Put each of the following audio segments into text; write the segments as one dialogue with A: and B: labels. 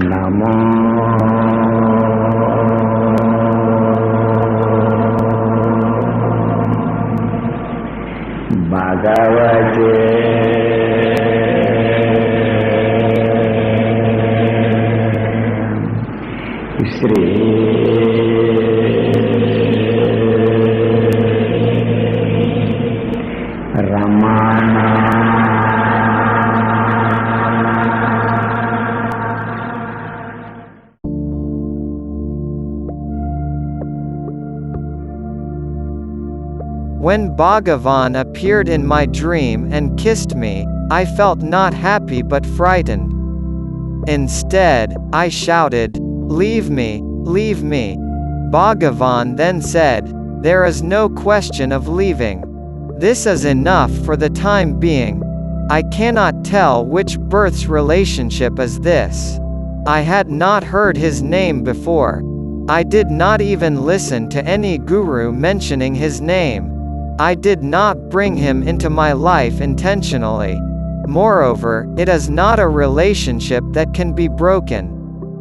A: नमो भगवते Shri Ramana.
B: When Bhagavan appeared in my dream and kissed me, I felt not happy but frightened. Instead, I shouted, "Leave me, leave me." Bhagavan then said, "There is no question of leaving. This is enough for the time being. I cannot tell which birth's relationship is this. I had not heard his name before. I did not even listen to any guru mentioning his name. I did not bring him into my life intentionally. Moreover, it is not a relationship that can be broken.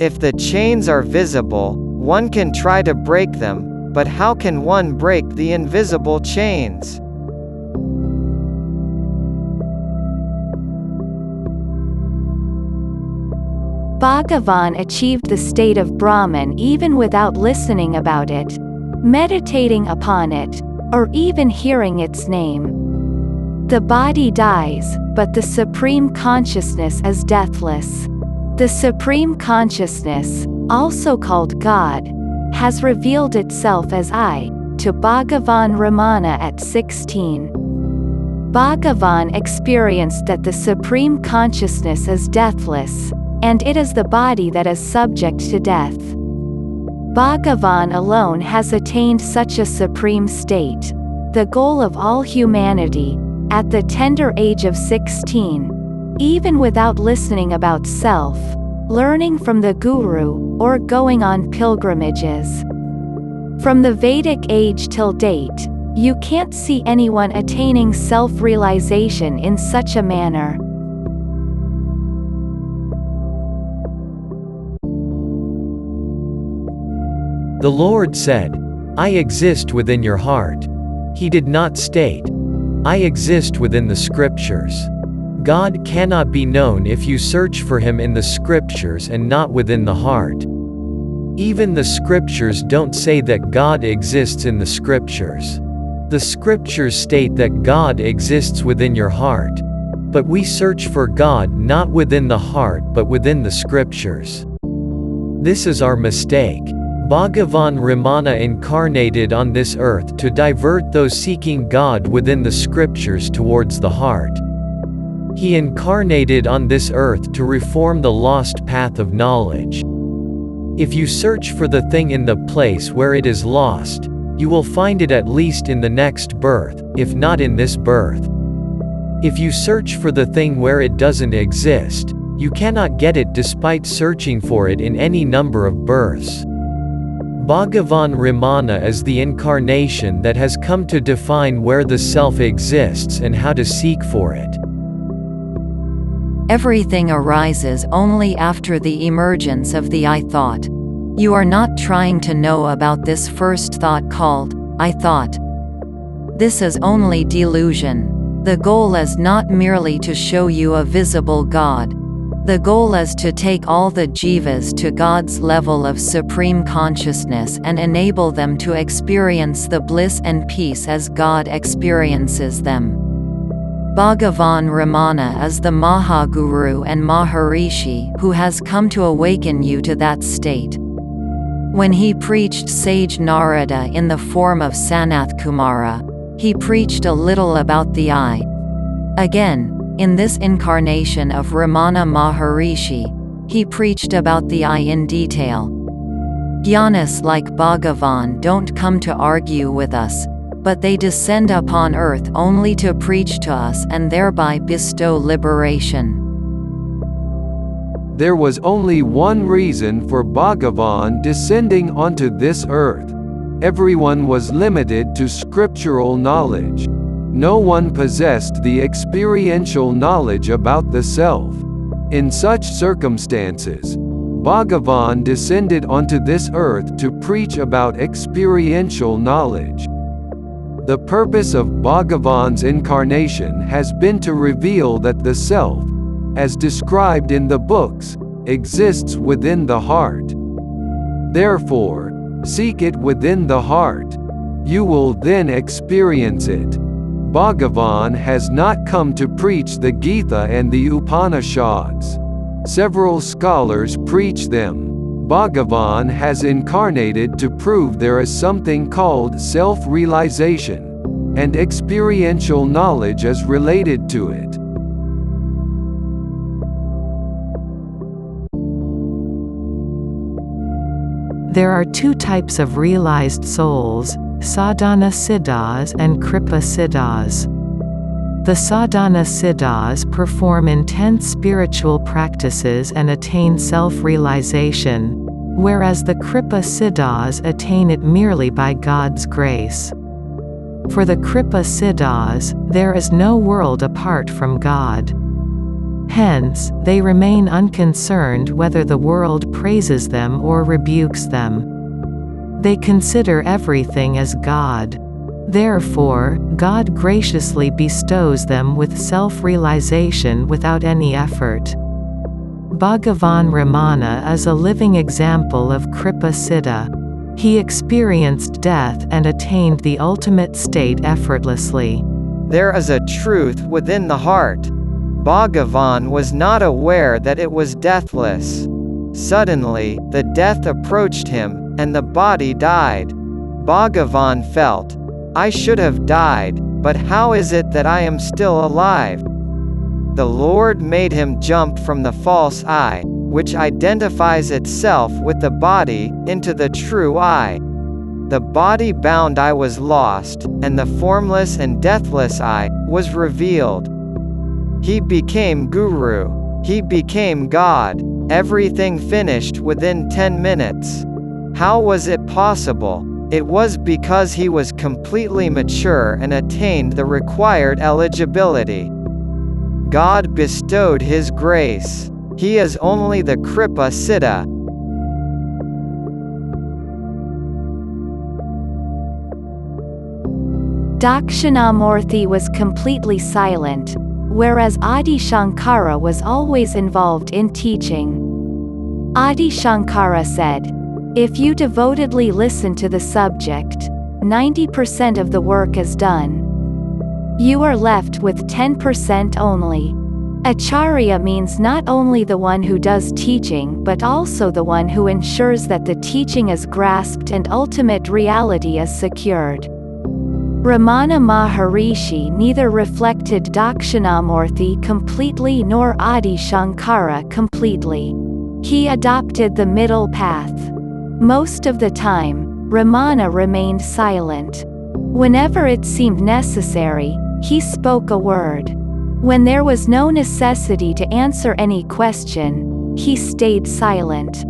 B: If the chains are visible, one can try to break them, but how can one break the invisible chains?"
C: Bhagavan achieved the state of Brahman even without listening about it, meditating upon it, or even hearing its name. The body dies, but the Supreme Consciousness is deathless. The Supreme Consciousness, also called God, has revealed itself as I, to Bhagavan Ramana at 16. Bhagavan experienced that the Supreme Consciousness is deathless, and it is the body that is subject to death. Bhagavan alone has attained such a supreme state, the goal of all humanity, at the tender age of 16, even without listening about self, learning from the guru, or going on pilgrimages. From the Vedic age till date, you can't see anyone attaining self-realization in such a manner.
D: The Lord said, "I exist within your heart." He did not state, "I exist within the scriptures." God cannot be known if you search for him in the scriptures and not within the heart. Even the scriptures don't say that God exists in the scriptures. The scriptures state that God exists within your heart. But we search for God not within the heart but within the scriptures. This is our mistake. Bhagavan Ramana incarnated on this earth to divert those seeking God within the scriptures towards the heart. He incarnated on this earth to reform the lost path of knowledge. If you search for the thing in the place where it is lost, you will find it at least in the next birth, if not in this birth. If you search for the thing where it doesn't exist, you cannot get it despite searching for it in any number of births. Bhagavan Ramana is the incarnation that has come to define where the self exists and how to seek for it.
E: Everything arises only after the emergence of the I thought. You are not trying to know about this first thought called I thought. This is only delusion. The goal is not merely to show you a visible God. The goal is to take all the jivas to God's level of supreme consciousness and enable them to experience the bliss and peace as God experiences them. Bhagavan Ramana is the Mahaguru and Maharishi who has come to awaken you to that state. When he preached sage Narada in the form of Sanath Kumara, he preached a little about the I. Again, in this incarnation of Ramana Maharishi, he preached about the I in detail. Jnanis like Bhagavan don't come to argue with us, but they descend upon earth only to preach to us and thereby bestow liberation.
F: There was only one reason for Bhagavan descending onto this earth. Everyone was limited to scriptural knowledge. No one possessed the experiential knowledge about the self. In such circumstances, Bhagavan descended onto this earth to preach about experiential knowledge. The purpose of Bhagavan's incarnation has been to reveal that the self, as described in the books, exists within the heart. Therefore, seek it within the heart. You will then experience it. Bhagavan has not come to preach the Gita and the Upanishads. Several scholars preach them. Bhagavan has incarnated to prove there is something called self-realization, and experiential knowledge is related to it.
G: There are two types of realized souls, sadhana siddhas and kripa siddhas. The sadhana siddhas perform intense spiritual practices and attain self-realization, whereas the kripa siddhas attain it merely by God's grace. For the kripa siddhas, there is no world apart from God. Hence, they remain unconcerned whether the world praises them or rebukes them. They consider everything as God. Therefore, God graciously bestows them with self-realization without any effort. Bhagavan Ramana is a living example of Kripa Siddha. He experienced death and attained the ultimate state effortlessly.
B: There is a truth within the heart. Bhagavan was not aware that it was deathless. Suddenly, the death approached him, and the body died. Bhagavan felt, I should have died, but how is it that I am still alive? The Lord made him jump from the false I, which identifies itself with the body, into the true I. The body-bound I was lost, and the formless and deathless I was revealed. He became Guru. He became God. Everything finished within 10 minutes. How was it possible? It was because he was completely mature and attained the required eligibility. God bestowed his grace. He is only the Kripa Siddha.
C: Dakshinamurti was completely silent, whereas Adi Shankara was always involved in teaching. Adi Shankara said, if you devotedly listen to the subject, 90% of the work is done. You are left with 10% only. Acharya means not only the one who does teaching but also the one who ensures that the teaching is grasped and ultimate reality is secured. Ramana Maharishi neither reflected Dakshinamurti completely nor Adi Shankara completely. He adopted the middle path. Most of the time, Ramana remained silent. Whenever it seemed necessary, he spoke a word. When there was no necessity to answer any question, he stayed silent.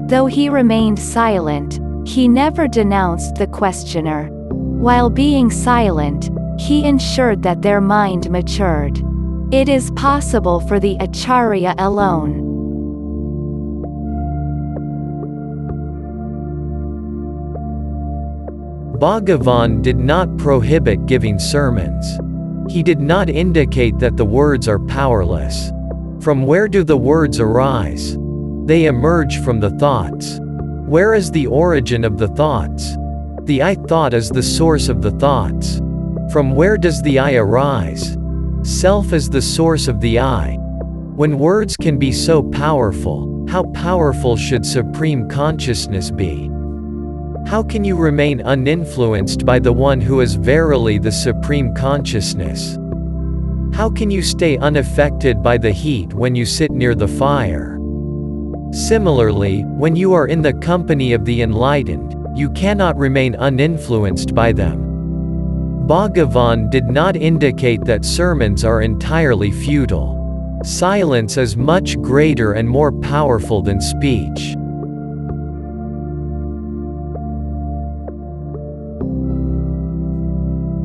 C: Though he remained silent, he never denounced the questioner. While being silent, he ensured that their mind matured. It is possible for the Acharya alone.
D: Bhagavan did not prohibit giving sermons. He did not indicate that the words are powerless. From where do the words arise? They emerge from the thoughts. Where is the origin of the thoughts? The I thought is the source of the thoughts. From where does the I arise? Self is the source of the I. When words can be so powerful, how powerful should supreme consciousness be? How can you remain uninfluenced by the one who is verily the supreme consciousness? How can you stay unaffected by the heat when you sit near the fire? Similarly, when you are in the company of the enlightened, you cannot remain uninfluenced by them. Bhagavan did not indicate that sermons are entirely futile. Silence is much greater and more powerful than speech.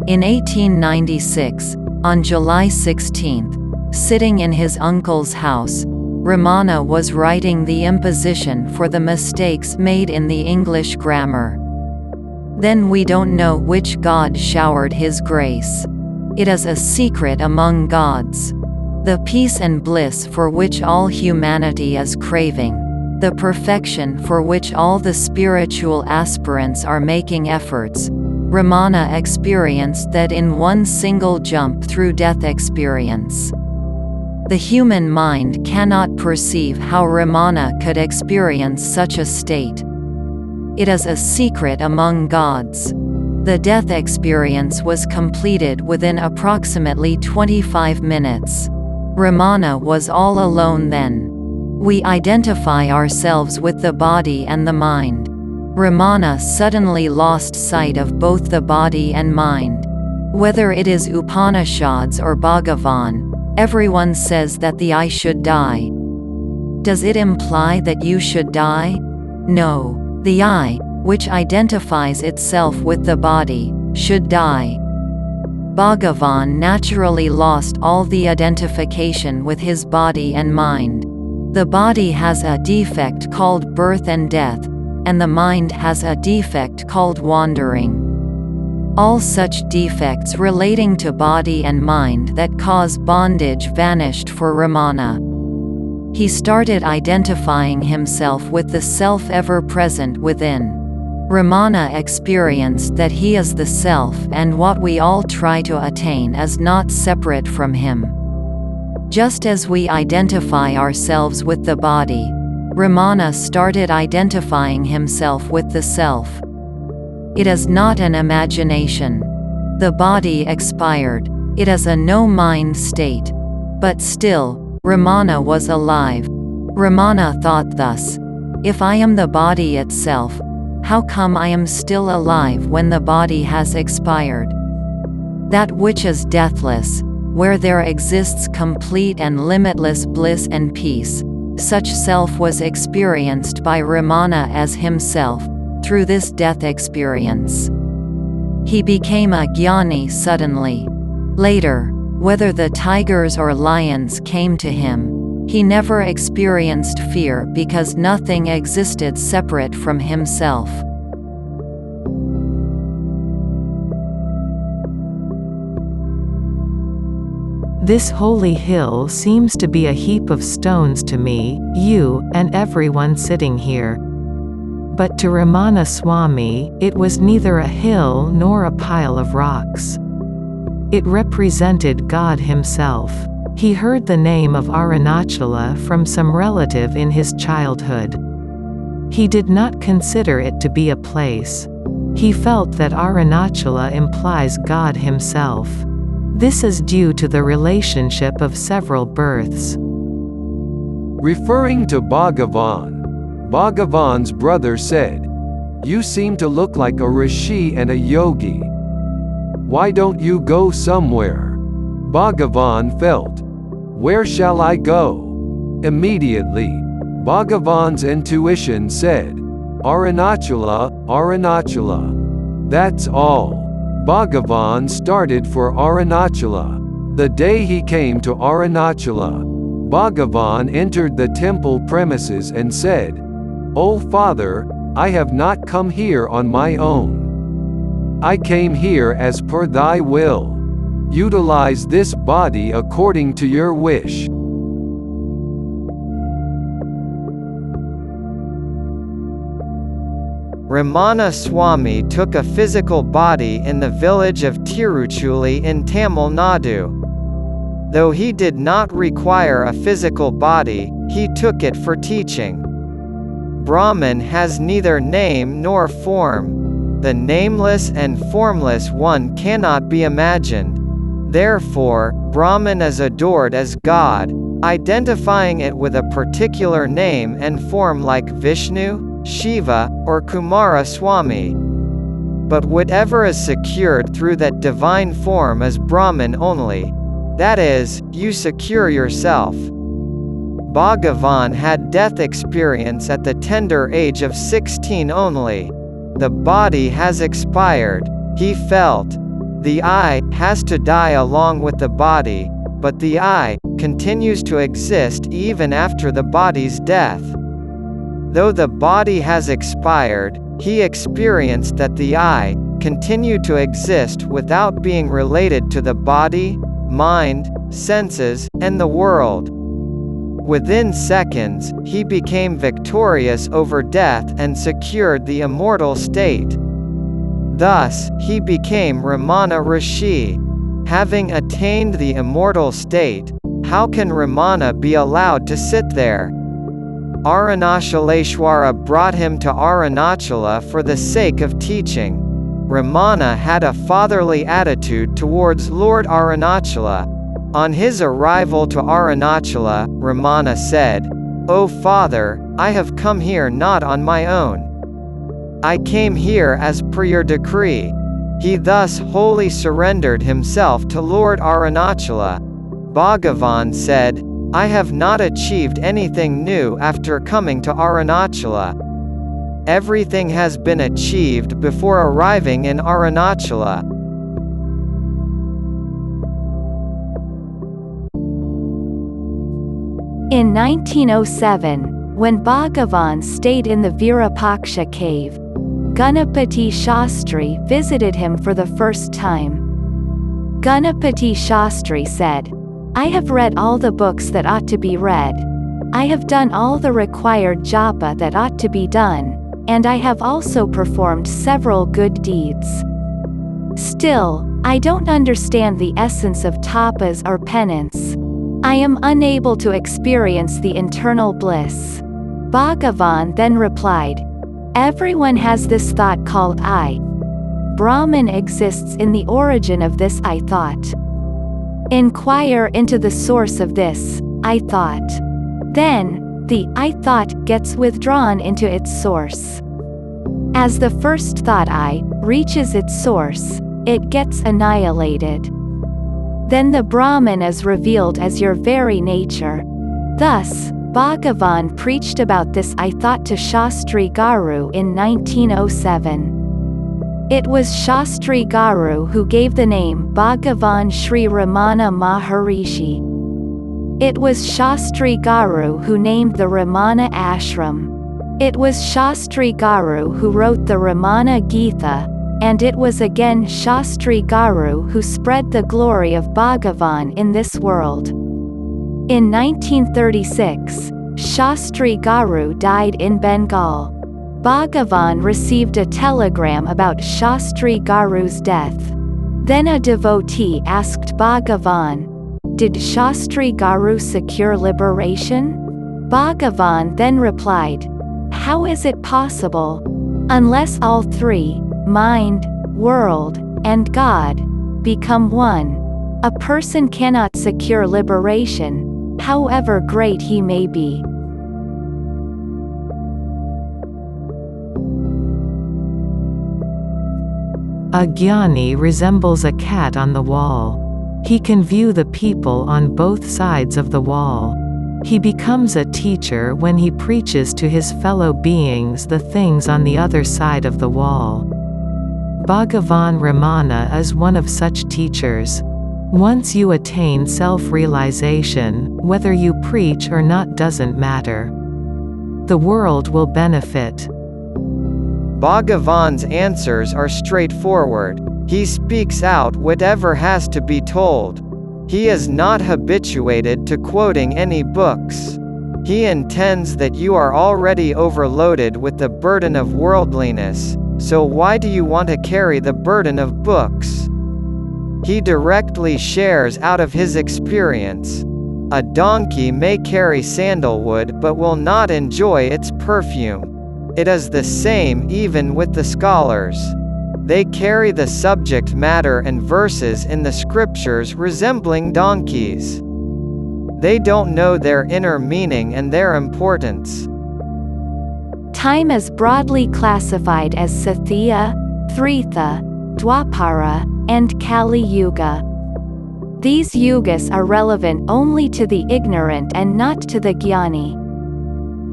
E: In 1896, on July 16, sitting in his uncle's house, Ramana was writing the imposition for the mistakes made in the English grammar. Then we don't know which god showered his grace. It is a secret among gods. The peace and bliss for which all humanity is craving, the perfection for which all the spiritual aspirants are making efforts, Ramana experienced that in one single jump through death experience. The human mind cannot perceive how Ramana could experience such a state. It is a secret among gods. The death experience was completed within approximately 25 minutes. Ramana was all alone then. We identify ourselves with the body and the mind. Ramana suddenly lost sight of both the body and mind. Whether it is Upanishads or Bhagavan, everyone says that the I should die. Does it imply that you should die? No. The I, which identifies itself with the body, should die. Bhagavan naturally lost all the identification with his body and mind. The body has a defect called birth and death, and the mind has a defect called wandering. All such defects relating to body and mind that cause bondage vanished for Ramana. He started identifying himself with the self ever present within. Ramana experienced that he is the self and what we all try to attain is not separate from him. Just as we identify ourselves with the body, Ramana started identifying himself with the self. It is not an imagination. The body expired. It is a no-mind state. But still, Ramana was alive. Ramana thought thus: if I am the body itself, how come I am still alive when the body has expired? That which is deathless, where there exists complete and limitless bliss and peace, such self was experienced by Ramana as himself, through this death experience. He became a jnani suddenly. Later, whether the tigers or lions came to him, he never experienced fear because nothing existed separate from himself.
G: This holy hill seems to be a heap of stones to me, you, and everyone sitting here. But to Ramana Swami, it was neither a hill nor a pile of rocks. It represented God himself. He heard the name of Arunachala from some relative in his childhood. He did not consider it to be a place. He felt that Arunachala implies God himself. This is due to the relationship of several births.
F: Referring to Bhagavan, Bhagavan's brother said, "You seem to look like a rishi and a yogi. Why don't you go somewhere?" Bhagavan felt, "Where shall I go?" Immediately, Bhagavan's intuition said, "Arunachala, Arunachala." That's all. Bhagavan started for Arunachala. The day he came to Arunachala, Bhagavan entered the temple premises and said, "O Father, I have not come here on my own. I came here as per thy will. Utilize this body according to your wish."
B: Ramana Swami took a physical body in the village of Tiruchuli in Tamil Nadu. Though he did not require a physical body, he took it for teaching. Brahman has neither name nor form. The nameless and formless one cannot be imagined. Therefore, Brahman is adored as God, identifying it with a particular name and form like Vishnu, Shiva, or Kumara Swami. But whatever is secured through that divine form is Brahman only. That is, you secure yourself. Bhagavan had death experience at the tender age of 16 only. The body has expired, he felt. The I has to die along with the body. but the I continues to exist even after the body's death. Though the body has expired, he experienced that the I continued to exist without being related to the body, mind, senses, and the world. Within seconds, he became victorious over death and secured the immortal state. Thus, he became Ramana Rishi. Having attained the immortal state, how can Ramana be allowed to sit there? Arunachaleshwara brought him to Arunachala for the sake of teaching. Ramana had a fatherly attitude towards Lord Arunachala. On his arrival to Arunachala, Ramana said, "O Father, I have come here not on my own. I came here as per your decree." He thus wholly surrendered himself to Lord Arunachala. Bhagavan said, "I have not achieved anything new after coming to Arunachala. Everything has been achieved before arriving in Arunachala."
C: In 1907, when Bhagavan stayed in the Virupaksha cave, Ganapati Shastri visited him for the first time. Ganapati Shastri said, "I have read all the books that ought to be read. I have done all the required japa that ought to be done, and I have also performed several good deeds. Still, I don't understand the essence of tapas or penance. I am unable to experience the internal bliss." Bhagavan then replied, "Everyone has this thought called I. Brahman exists in the origin of this I thought. Inquire into the source of this I thought. Then, the I thought gets withdrawn into its source. As the first thought I reaches its source, it gets annihilated. Then the Brahman is revealed as your very nature." Thus, Bhagavan preached about this I thought to Shastri Garu in 1907. It was Shastri Garu who gave the name Bhagavan Sri Ramana Maharishi. It was Shastri Garu who named the Ramana ashram. It was Shastri Garu who wrote the Ramana Gita, and it was again Shastri Garu who spread the glory of Bhagavan in this world. In 1936, Shastri Garu died in Bengal. Bhagavan received a telegram about Shastri Garu's death. Then a devotee asked Bhagavan, "Did Shastri Garu secure liberation?" Bhagavan then replied, "How is it possible? Unless all three, mind, world, and God, become one, a person cannot secure liberation, however great he may be."
G: A jnani resembles a cat on the wall. He can view the people on both sides of the wall. He becomes a teacher when he preaches to his fellow beings the things on the other side of the wall. Bhagavan Ramana is one of such teachers. Once you attain self-realization, whether you preach or not doesn't matter. The world will benefit.
B: Bhagavan's answers are straightforward. He speaks out whatever has to be told. He is not habituated to quoting any books. He intends that you are already overloaded with the burden of worldliness, so why do you want to carry the burden of books? He directly shares out of his experience. A donkey may carry sandalwood but will not enjoy its perfume. It is the same even with the scholars. They carry the subject matter and verses in the scriptures resembling donkeys. They don't know their inner meaning and their importance.
C: Time is broadly classified as Satya, Treta, Dwapara, and Kali Yuga. These yugas are relevant only to the ignorant and not to the jnani.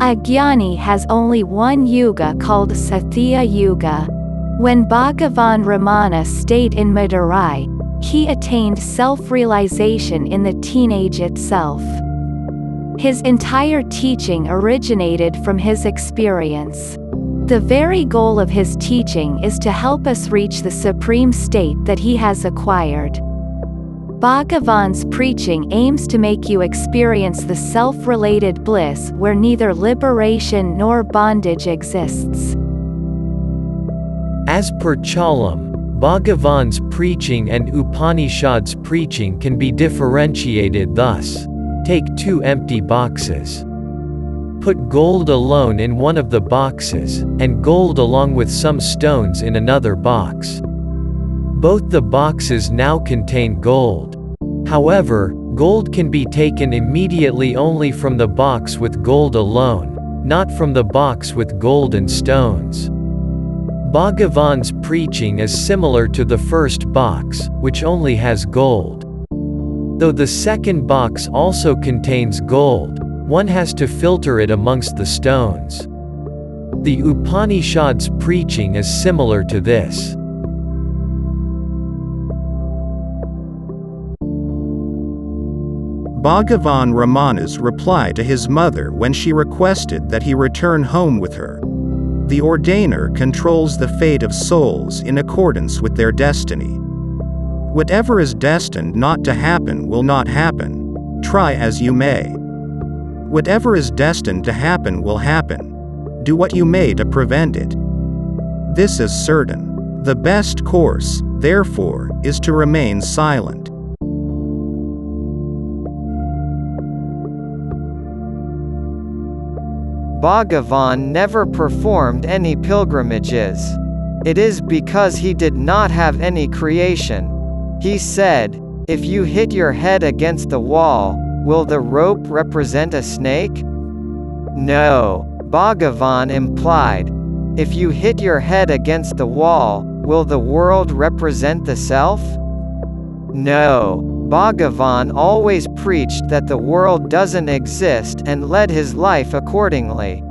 C: A jnani has only one yuga called Satya Yuga. When Bhagavan Ramana stayed in Madurai, he attained self-realization in the teenage itself. His entire teaching originated from his experience. The very goal of his teaching is to help us reach the supreme state that he has acquired. Bhagavan's preaching aims to make you experience the self-related bliss where neither liberation nor bondage exists.
D: As per Chalam, Bhagavan's preaching and Upanishad's preaching can be differentiated thus. Take two empty boxes. Put gold alone in one of the boxes, and gold along with some stones in another box. Both the boxes now contain gold. However, gold can be taken immediately only from the box with gold alone, not from the box with gold and stones. Bhagavan's preaching is similar to the first box, which only has gold. Though the second box also contains gold, one has to filter it amongst the stones. The Upanishad's preaching is similar to this.
H: Bhagavan Ramana's reply to his mother when she requested that he return home with her. The ordainer controls the fate of souls in accordance with their destiny. Whatever is destined not to happen will not happen, try as you may. Whatever is destined to happen will happen. Do what you may to prevent it. This is certain. The best course, therefore, is to remain silent.
B: Bhagavan never performed any pilgrimages. It is because he did not have any creation. He said, "If you hit your head against the wall, will the rope represent a snake?" No, Bhagavan implied. If you hit your head against the wall, will the world represent the self? No, Bhagavan always preached that the world doesn't exist and led his life accordingly.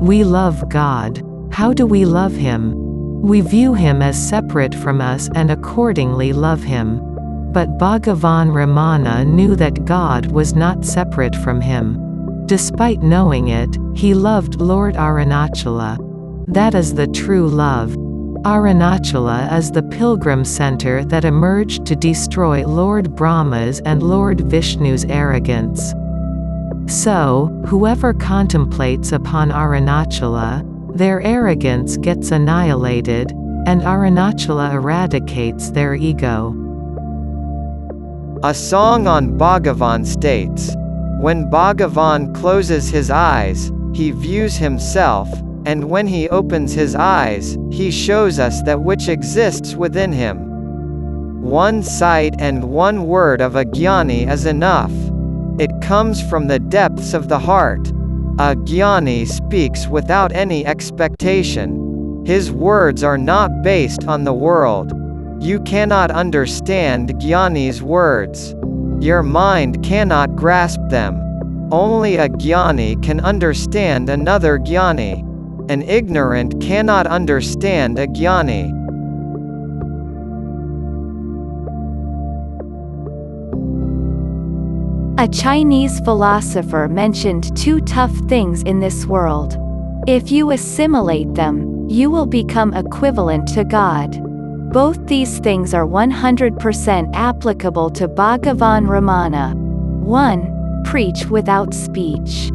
G: We love God. How do we love Him? We view Him as separate from us and accordingly love Him. But Bhagavan Ramana knew that God was not separate from him. Despite knowing it, he loved Lord Arunachala. That is the true love. Arunachala is the pilgrim center that emerged to destroy Lord Brahma's and Lord Vishnu's arrogance. So, whoever contemplates upon Arunachala, their arrogance gets annihilated, and Arunachala eradicates their ego.
B: A song on Bhagavan states, "When Bhagavan closes his eyes, he views himself, and when he opens his eyes, he shows us that which exists within him. One sight and one word of a jnani is enough. It comes from the depths of the heart. A jnani speaks without any expectation. His words are not based on the world. You cannot understand jnani's words. Your mind cannot grasp them. Only a jnani can understand another jnani. An ignorant cannot understand a jnani."
C: A Chinese philosopher mentioned two tough things in this world. If you assimilate them, you will become equivalent to God. Both these things are 100% applicable to Bhagavan Ramana. 1. Preach without speech.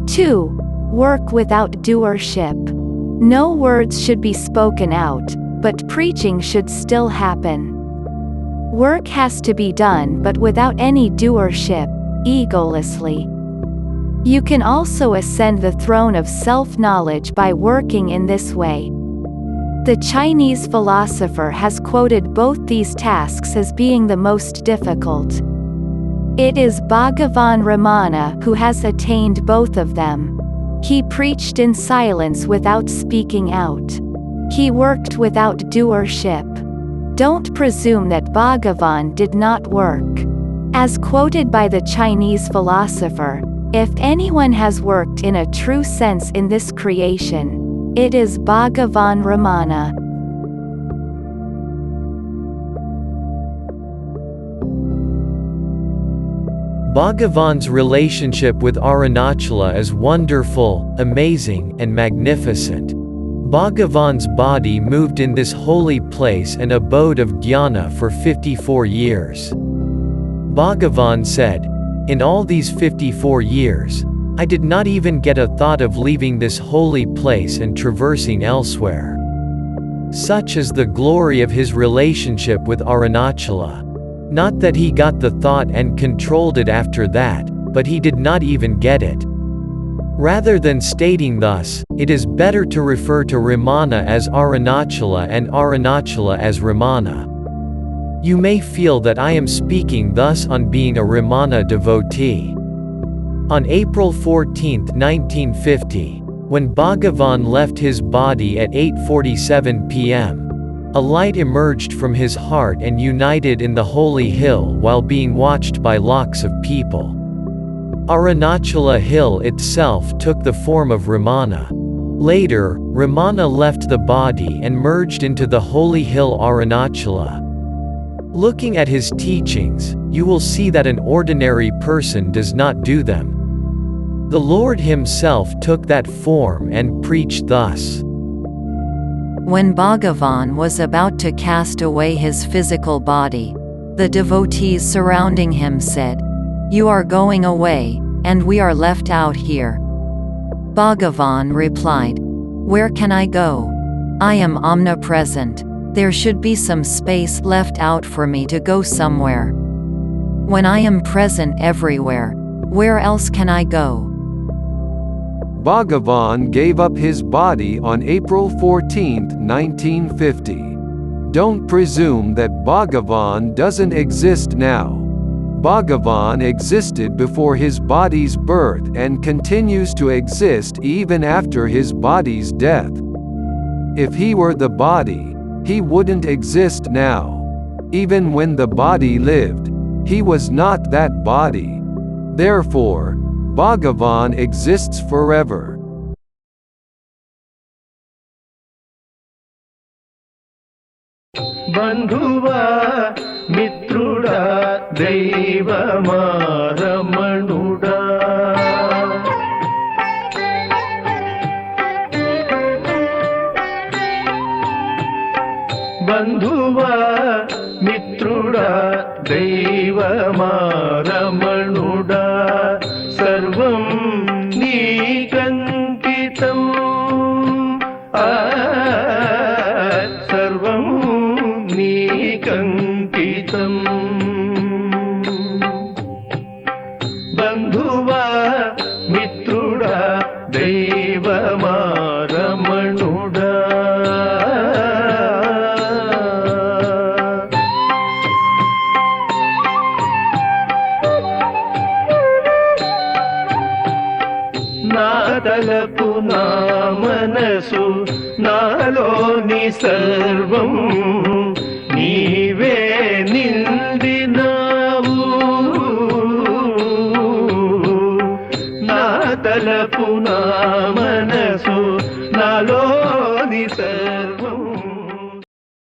C: 2. Work without doership. No words should be spoken out, but preaching should still happen. Work has to be done but without any doership, egolessly. You can also ascend the throne of self-knowledge by working in this way. The Chinese philosopher has quoted both these tasks as being the most difficult. It is Bhagavan Ramana who has attained both of them. He preached in silence without speaking out. He worked without doership. Don't presume that Bhagavan did not work. As quoted by the Chinese philosopher, If anyone has worked in a true sense in this creation, it is Bhagavan Ramana.
D: Bhagavan's relationship with Arunachala is wonderful, amazing, and magnificent. Bhagavan's body moved in this holy place and abode of jnana for 54 years. Bhagavan said, "In all these 54 years, I did not even get a thought of leaving this holy place and traversing elsewhere." Such is the glory of his relationship with Arunachala. Not that he got the thought and controlled it after that, but he did not even get it. Rather than stating thus, it is better to refer to Ramana as Arunachala and Arunachala as Ramana. You may feel that I am speaking thus on being a Ramana devotee. On April 14, 1950, when Bhagavan left his body at 8:47 p.m., a light emerged from his heart and united in the holy hill while being watched by lakhs of people. Arunachala hill itself took the form of Ramana. Later, Ramana left the body and merged into the holy hill Arunachala. Looking at his teachings, you will see that an ordinary person does not do them. The Lord himself took that form and preached thus.
E: When Bhagavan was about to cast away his physical body, the devotees surrounding him said, "You are going away, and we are left out here." Bhagavan replied, "Where can I go? I am omnipresent. There should be some space left out for me to go somewhere. When I am present everywhere, where else can I go?"
F: Bhagavan gave up his body on April 14, 1950. Don't presume that Bhagavan doesn't exist now. Bhagavan existed before his body's birth and continues to exist even after his body's death. If he were the body, he wouldn't exist now. Even when the body lived, he was not that body. Therefore, Bhagavan exists forever.
I: బంధువా మిత్రుడా దైవమా రమణుడా బంధువా మిత్రుడా దైవమా రమణుడా సర్వం నీకంకితం సర్వం నీకంకితం బంధువా మిత్రుడా దైవమా రమణుడా నా తలపు నా మనసు నాలోని సర్వం నీవే నిండినావు నా తలపు నా మనసు నాలోని సర్వం